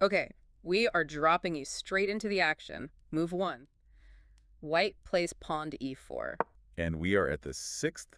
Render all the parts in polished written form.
Okay, we are dropping you straight into the action. Move 1. White plays pawn to e4. And we are at the 6th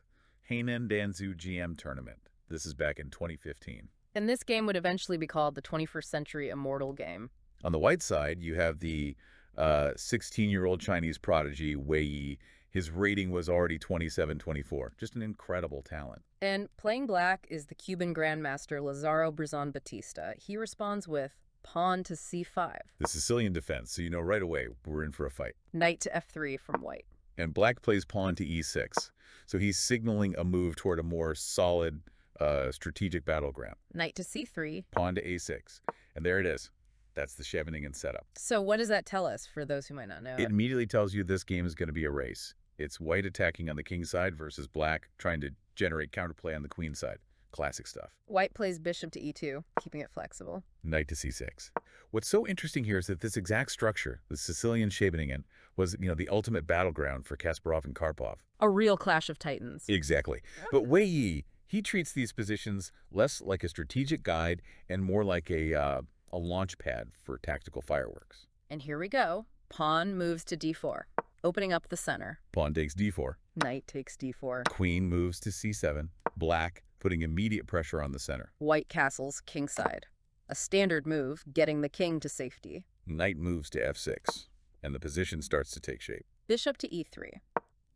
Hainan Danzhou GM tournament. This is back in 2015. And this game would eventually be called the 21st Century Immortal Game. On the white side, you have the 16-year-old Chinese prodigy, Wei Yi. His rating was already 27-24. Just an incredible talent. And playing black is the Cuban grandmaster Lazaro Bruzon Batista. He responds with pawn to c5. The Sicilian Defense, so you know right away we're in for a fight. Knight to f3 from white. And black plays pawn to e6. So he's signaling a move toward a more solid strategic battleground. Knight to c3. Pawn to a6. And there it is. That's the Scheveningen setup. So what does that tell us for those who might not know It immediately tells you this game is going to be a race. It's white attacking on the king side versus black trying to generate counterplay on the queen side. Classic stuff. White plays bishop to e2, keeping it flexible. Knight to c6. What's so interesting here is that this exact structure, the Sicilian Scheveningen, was, the ultimate battleground for Kasparov and Karpov. A real clash of titans. Exactly. But Wei Yi, he treats these positions less like a strategic guide and more like a launch pad for tactical fireworks. And here we go. Pawn moves to d4, opening up the center. Pawn takes d4. Knight takes d4. Queen moves to c7. Black putting immediate pressure on the center. White castles kingside. A standard move, getting the king to safety. Knight moves to f6, and the position starts to take shape. Bishop to e3,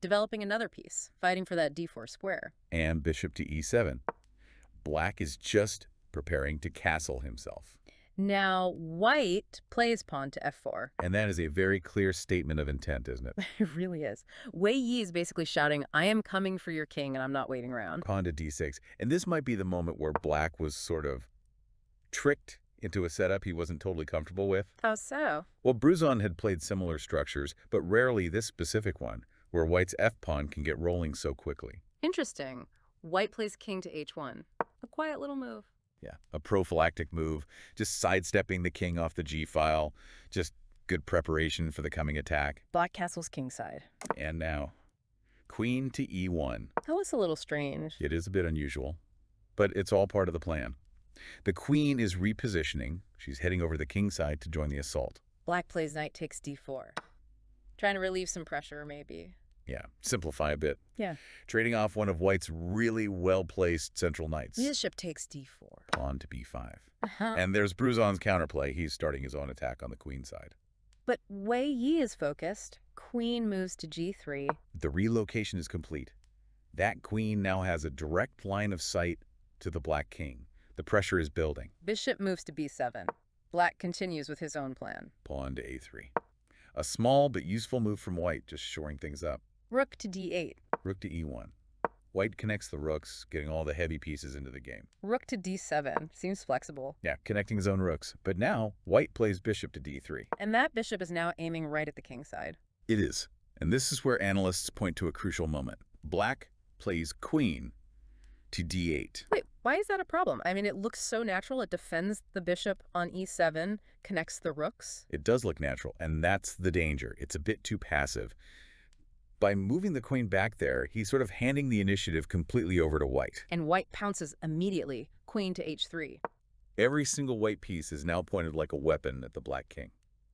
developing another piece, fighting for that d4 square. And bishop to e7. Black is just preparing to castle himself. Now, white plays pawn to f4. And that is a very clear statement of intent, isn't it? It really is. Wei Yi is basically shouting, I am coming for your king and I'm not waiting around. Pawn to d6. And this might be the moment where black was sort of tricked into a setup he wasn't totally comfortable with. How so? Well, Bruzon had played similar structures, but rarely this specific one, where white's f-pawn can get rolling so quickly. Interesting. White plays king to h1. A quiet little move. Yeah, a prophylactic move, just sidestepping the king off the g-file, just good preparation for the coming attack. Black castles kingside. And now, queen to e1. That was a little strange. It is a bit unusual, but it's all part of the plan. The queen is repositioning. She's heading over the king side to join the assault. Black plays knight takes d4. Trying to relieve some pressure, maybe. Yeah, simplify a bit. Yeah. Trading off one of white's really well-placed central knights. Bishop takes d4. Pawn to b5. And there's Bruzon's counterplay. He's starting his own attack on the queen side. But Wei Yi is focused. Queen moves to g3. The relocation is complete. That queen now has a direct line of sight to the black king. The pressure is building. Bishop moves to b7. Black continues with his own plan. Pawn to a3. A small but useful move from white, just shoring things up. Rook to d8. Rook to e1. White connects the rooks, getting all the heavy pieces into the game. Rook to d7. Seems flexible. Yeah, connecting his own rooks. But now, white plays bishop to d3. And that bishop is now aiming right at the king side. It is. And this is where analysts point to a crucial moment. Black plays queen to d8. Wait, why is that a problem? I mean, it looks so natural. It defends the bishop on e7, connects the rooks. It does look natural, and that's the danger. It's a bit too passive. By moving the queen back there, he's sort of handing the initiative completely over to white. And white pounces immediately, queen to h3. Every single white piece is now pointed like a weapon at the black king.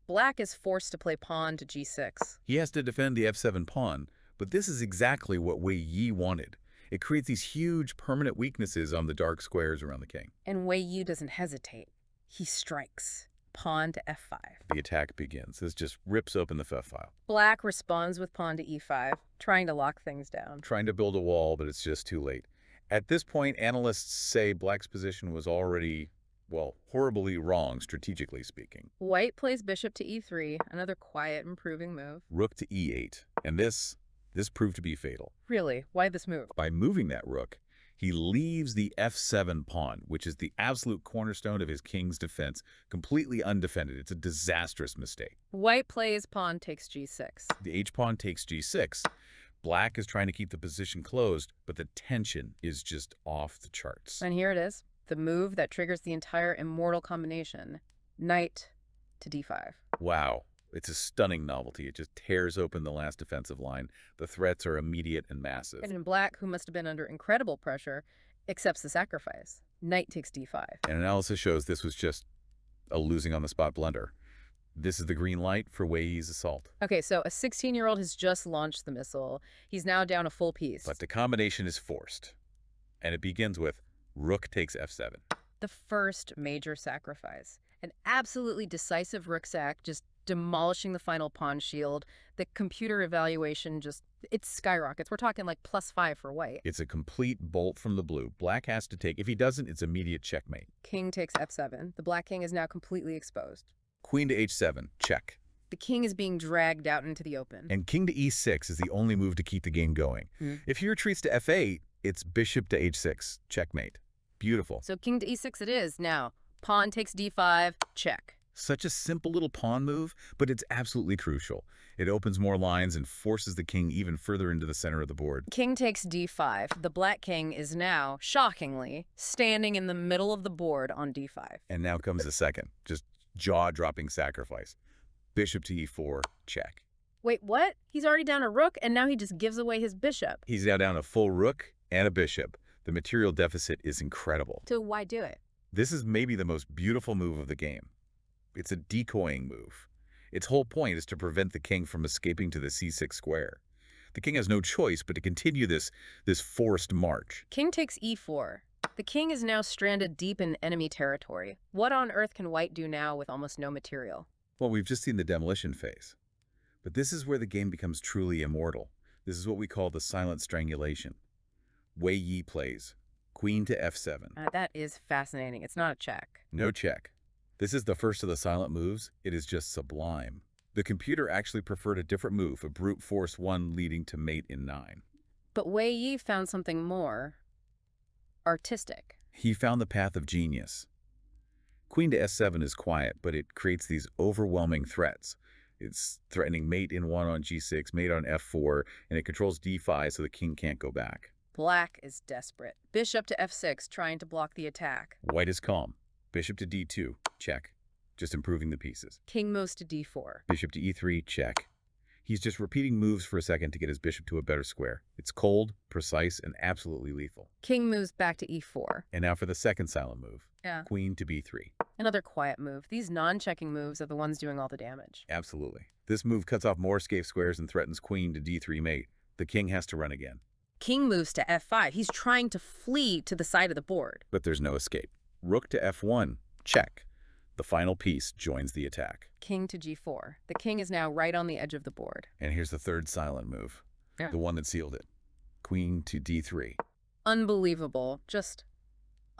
Black is forced to play pawn to g6. He has to defend the f7 pawn, but this is exactly what Wei Yi wanted. It creates these huge permanent weaknesses on the dark squares around the king. And Wei Yi doesn't hesitate. He strikes. Pawn to f5. The attack begins. This just rips open the f file. Black responds with pawn to e5, trying to lock things down. Trying to build a wall, but it's just too late. At this point, analysts say black's position was already, well, horribly wrong, strategically speaking. White plays bishop to e3, another quiet, improving move. Rook to e8. And this proved to be fatal. Really? Why this move? By moving that rook, he leaves the f7 pawn, which is the absolute cornerstone of his king's defense, completely undefended. It's a disastrous mistake. White plays pawn takes g6. The h-pawn takes g6. Black is trying to keep the position closed, but the tension is just off the charts. And here it is, the move that triggers the entire immortal combination. Knight to d5. Wow. It's a stunning novelty. It just tears open the last defensive line. The threats are immediate and massive. And in black, who must have been under incredible pressure, accepts the sacrifice. Knight takes d5. And analysis shows this was just a losing on the spot blunder. This is the green light for Wei Yi's assault. Okay, so a 16-year-old has just launched the missile. He's now down a full piece. But the combination is forced. And it begins with Rook takes f7. The first major sacrifice. An absolutely decisive rook sack, just demolishing the final pawn shield. The computer evaluation it skyrockets. We're talking like +5 for white. It's a complete bolt from the blue. Black has to take. If he doesn't, it's immediate checkmate. King takes f7. The black king is now completely exposed. Queen to h7, check. The king is being dragged out into the open. And king to e6 is the only move to keep the game going. If he retreats to f8, it's bishop to h6, checkmate. Beautiful. So king to e6 it is. Now, pawn takes d5, check. Such a simple little pawn move, but it's absolutely crucial. It opens more lines and forces the king even further into the center of the board. King takes d5. The black king is now, shockingly, standing in the middle of the board on d5. And now comes the second, just jaw-dropping sacrifice. Bishop to e4, check. Wait, what? He's already down a rook, and now he just gives away his bishop. He's now down a full rook and a bishop. The material deficit is incredible. So why do it? This is maybe the most beautiful move of the game. It's a decoying move. Its whole point is to prevent the king from escaping to the c6 square. The king has no choice but to continue this forced march. King takes e4. The king is now stranded deep in enemy territory. What on earth can white do now with almost no material? Well, we've just seen the demolition phase. But this is where the game becomes truly immortal. This is what we call the silent strangulation. Wei Yi plays queen to f7. That is fascinating. It's not a check. No check. This is the first of the silent moves. It is just sublime. The computer actually preferred a different move, a brute force 1 leading to mate in 9. But Wei Yi found something more artistic. He found the path of genius. Queen to s7 is quiet, but it creates these overwhelming threats. It's threatening mate in 1 on g6, mate on f4, and it controls d5 so the king can't go back. Black is desperate. Bishop to f6, trying to block the attack. White is calm. Bishop to d2, check. Just improving the pieces. King moves to d4. Bishop to e3, check. He's just repeating moves for a second to get his bishop to a better square. It's cold, precise, and absolutely lethal. King moves back to e4. And now for the second silent move. Yeah. Queen to b3. Another quiet move. These non-checking moves are the ones doing all the damage. Absolutely. This move cuts off more escape squares and threatens queen to d3 mate. The king has to run again. King moves to f5. He's trying to flee to the side of the board. But there's no escape. Rook to f1, check. The final piece joins the attack. King to g4. The king is now right on the edge of the board. And here's the third silent move. Yeah. The one that sealed it. Queen to d3. Unbelievable. Just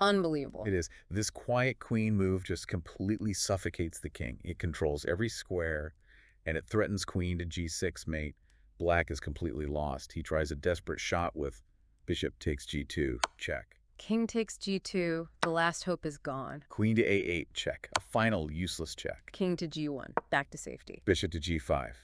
unbelievable. It is. This quiet queen move just completely suffocates the king. It controls every square, and it threatens queen to g6 mate. Black is completely lost. He tries a desperate shot with bishop takes g2, check. King takes g2. The last hope is gone. Queen to a8, check. A final useless check. King to g1. Back to safety. Bishop to g5.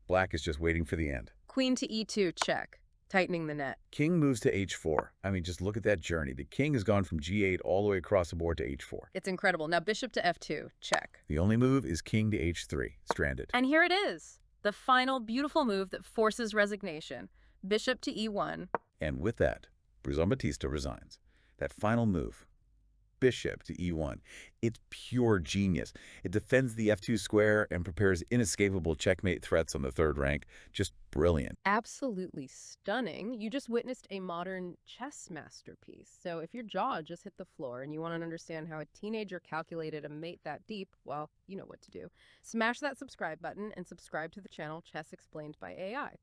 Black is just waiting for the end. Queen to e2, check. Tightening the net. King moves to h4. I mean, just look at that journey. The king has gone from g8 all the way across the board to h4. It's incredible. Now bishop to f2, check. The only move is king to h3, stranded. And here it is. The final beautiful move that forces resignation. Bishop to e1. And with that, Bruzon Batista resigns. That final move, bishop to e1, it's pure genius. It defends the f2 square and prepares inescapable checkmate threats on the third rank. Just brilliant. Absolutely stunning. You just witnessed a modern chess masterpiece. So if your jaw just hit the floor and you want to understand how a teenager calculated a mate that deep, well, you know what to do. Smash that subscribe button and subscribe to the channel Chess Explained by AI.